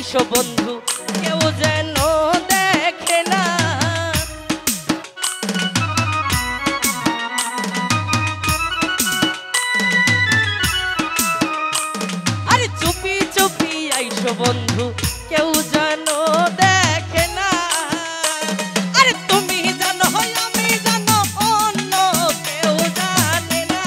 আইসো বন্ধু কেউ যেন দেখে না। আরে চুপি চুপি আইসো বন্ধু কেউ যেন দেখে না। আরে তুমি জানো আমি জানো অন্য কেউ জানে না।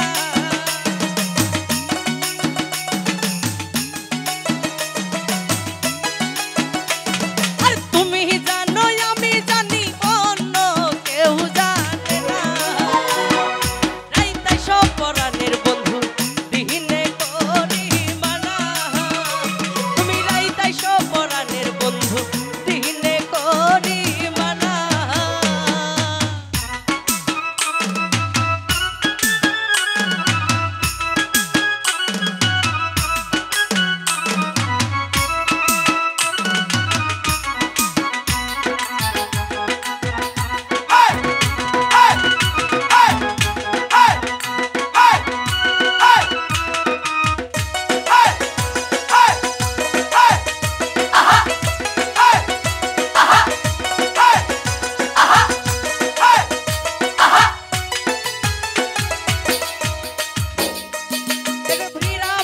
আরে তুমি জানো আমি জানি অন্য কেউ জানে না। রাইতাই সব পরাণের বন্ধু দিনে করি মানা। তুমি রাইতাই সব পরাণের বন্ধু দিনে করি মানা।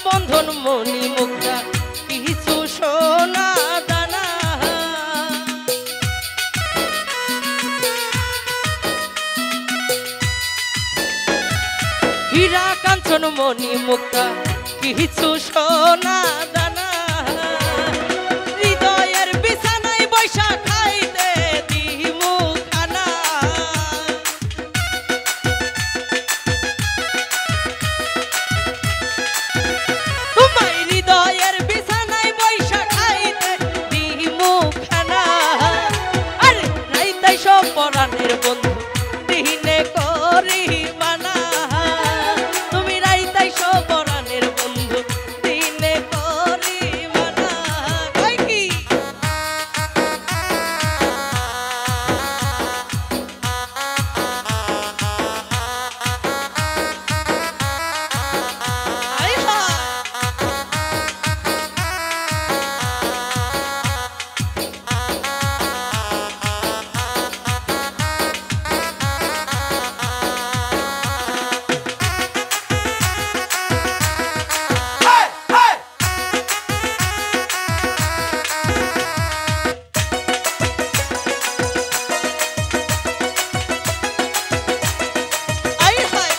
বন্ধন মনি মুক্তা কিছু সোনা দানা। হীরা কাঞ্চন মনি মুক্তা কিছু সোনা দানা। হৃদয়ের বিছানায় বৈশা খাইতে দিমু খানা। তোমার হৃদয়ের বিছানায় বৈশা খাইতে দিমু খানা। আরে রাইতাই সব পরাণের বন্ধু দিনে করি মানা। তুমি রাইতাই সব পরাণের বন্ধু দিনে করি মানা। কই কি আই হা আই হায়।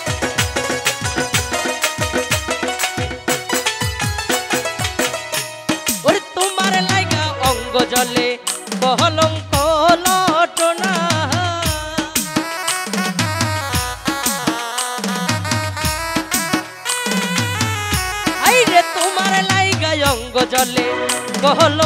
ওরে তোমার লাইগা অঙ্গ জলে কলঙ্ক লটনা। আই রে তোমার লাইগা অঙ্গ জলে কলঙ্ক